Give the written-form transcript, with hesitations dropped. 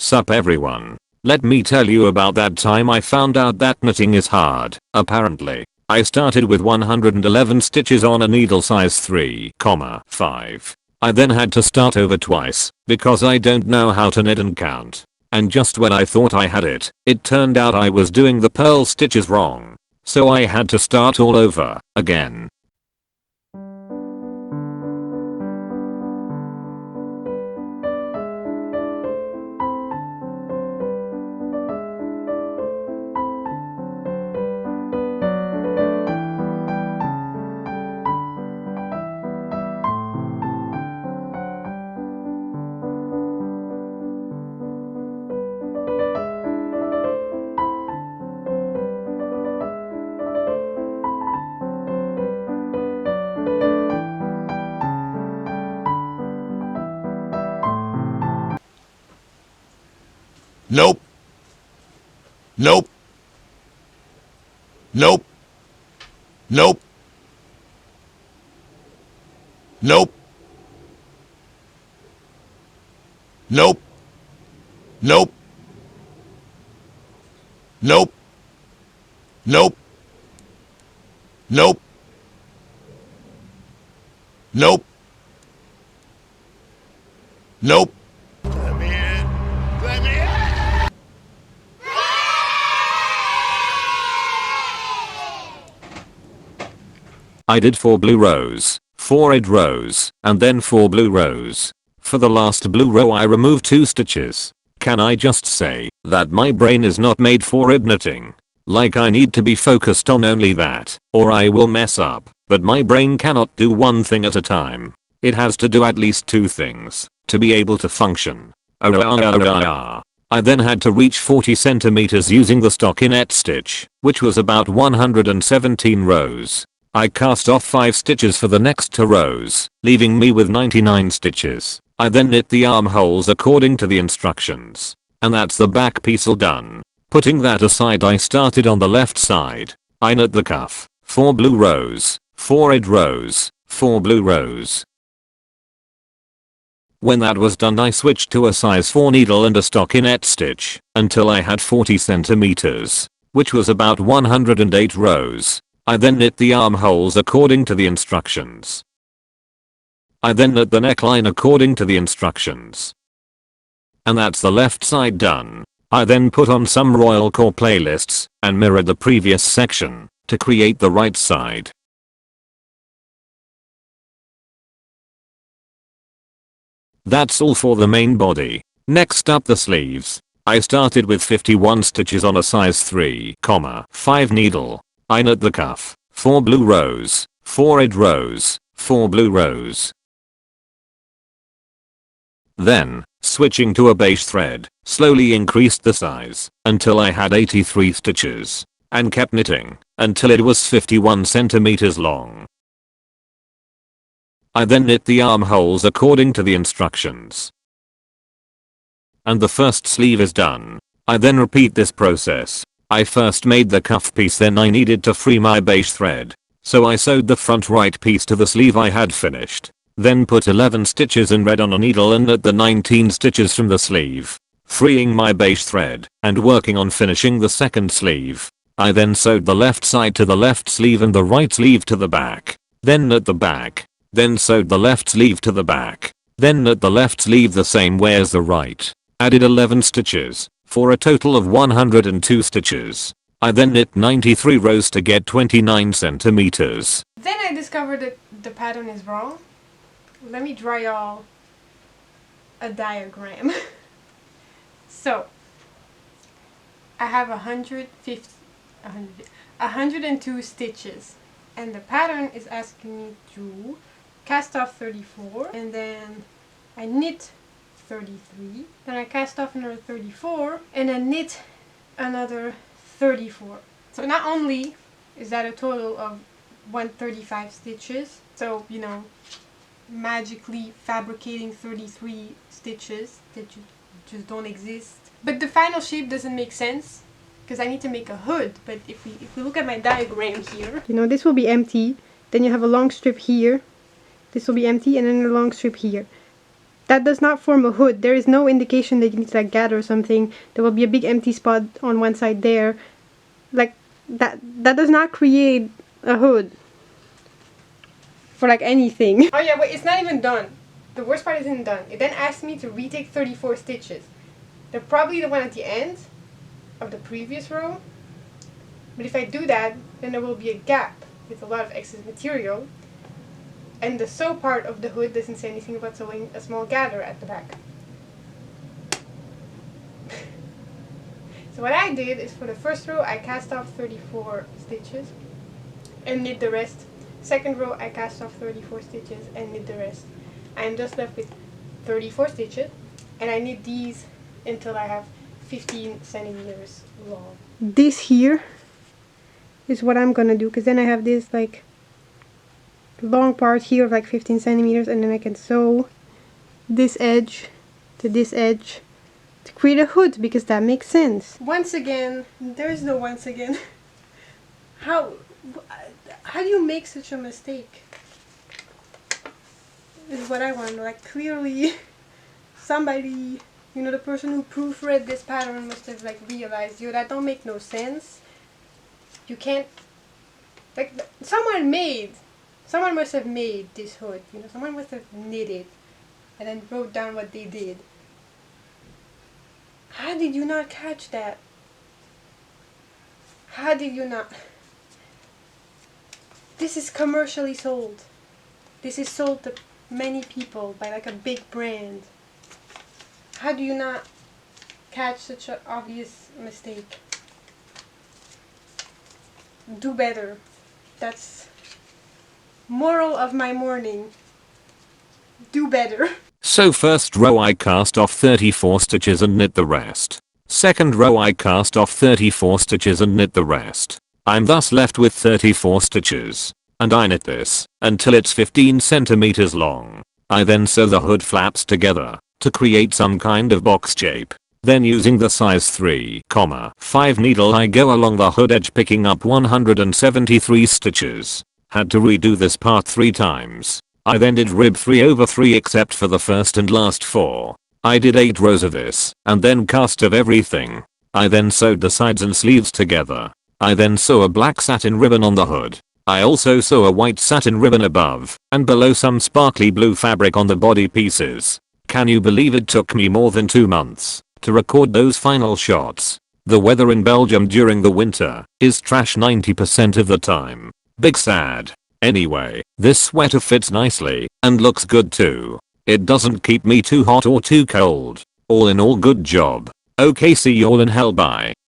Sup everyone. Let me tell you about that time I found out that knitting is hard. Apparently, I started with 111 stitches on a needle size 3,5. I then had to start over twice because I don't know how to knit and count. And just when I thought I had it, it turned out I was doing the purl stitches wrong. So I had to start all over again. Nope. Nope. Nope. Nope. Nope. Nope. Nope. Nope. Nope. Nope. Nope. Nope. Let me in. Let me in. I did 4 blue rows, 4 red rows, and then 4 blue rows. For the last blue row I removed 2 stitches. Can I just say that my brain is not made for rib knitting? Like I need to be focused on only that, or I will mess up. But my brain cannot do one thing at a time. It has to do at least 2 things to be able to function. I then had to reach 40 centimeters using the stockinette stitch, which was about 117 rows. I cast off 5 stitches for the next 2 rows, leaving me with 99 stitches. I then knit the armholes according to the instructions. And that's the back piece all done. Putting that aside, I started on the left side. I knit the cuff, 4 blue rows, 4 red rows, 4 blue rows. When that was done, I switched to a size 4 needle and a stockinette stitch until I had 40 centimeters, which was about 108 rows. I then knit the armholes according to the instructions. I then knit the neckline according to the instructions. And that's the left side done. I then put on some Royal Core playlists and mirrored the previous section to create the right side. That's all for the main body. Next up, the sleeves. I started with 51 stitches on a size 3,5 needle. I knit the cuff, 4 blue rows, 4 red rows, 4 blue rows. Then, switching to a beige thread, slowly increased the size until I had 83 stitches, and kept knitting until it was 51 centimeters long. I then knit the armholes according to the instructions. And the first sleeve is done. I then repeat this process. I first made the cuff piece, then I needed to free my beige thread. So I sewed the front right piece to the sleeve I had finished. Then put 11 stitches in red on a needle and knit the 19 stitches from the sleeve, freeing my beige thread and working on finishing the second sleeve. I then sewed the left side to the left sleeve and the right sleeve to the back. Then knit the back. Then sewed the left sleeve to the back. Then knit the left sleeve the same way as the right. Added 11 stitches for a total of 102 stitches. I then knit 93 rows to get 29 centimeters. Then I discovered that the pattern is wrong. Let me draw y'all a diagram. So, I have 102 stitches, and the pattern is asking me to cast off 34, and then I knit 33, then I cast off another 34, and then knit another 34. So not only is that a total of 135 stitches, so you know, magically fabricating 33 stitches that just don't exist, but the final shape doesn't make sense because I need to make a hood. But if we look at my diagram here, you know, this will be empty, then you have a long strip here, this will be empty, and then a long strip here. that does not form a hood. There is no indication that you need to like gather something. There will be a big empty spot on one side there. Like that does not create a hood for like anything. Oh yeah, wait, it's not even done. The worst part isn't done. It then asked me to retake 34 stitches. They're probably the one at the end of the previous row. But if I do that, then there will be a gap with a lot of excess material. And the sew part of the hood doesn't say anything about sewing a small gather at the back. So what I did is for the first row I cast off 34 stitches and knit the rest. Second row I cast off 34 stitches and knit the rest. I'm just left with 34 stitches and I knit these until I have 15 centimeters long. This here is what I'm gonna do, because then I have this like long part here of like 15 centimeters, and then I can sew this edge to this edge to create a hood, because that makes sense. Once again, there is no once again. How do you make such a mistake? This is what I want. Like, clearly somebody, you know, the person who proofread this pattern must have like realized, yo, that don't make no sense. You can't, like, someone must have made this hood, you know, someone must have knit it and then wrote down what they did. How did you not catch that? How did you not? This is commercially sold. This is sold to many people by like a big brand. How do you not catch such an obvious mistake? Do better. That's moral of my morning. Do better. So first row I cast off 34 stitches and knit the rest. Second row I cast off 34 stitches and knit the rest. I'm thus left with 34 stitches. And I knit this until it's 15 centimeters long. I then sew the hood flaps together to create some kind of box shape. Then using the size 3,5 needle I go along the hood edge picking up 173 stitches. Had to redo this part 3 times. I then did rib 3/3 except for the first and last 4. I did 8 rows of this and then cast of everything. I then sewed the sides and sleeves together. I then sew a black satin ribbon on the hood. I also sew a white satin ribbon above and below some sparkly blue fabric on the body pieces. Can you believe it took me more than 2 months to record those final shots? The weather in Belgium during the winter is trash 90% of the time. Big sad. Anyway, this sweater fits nicely and looks good too. It doesn't keep me too hot or too cold. All in all, good job. Okay, see y'all in hell, bye.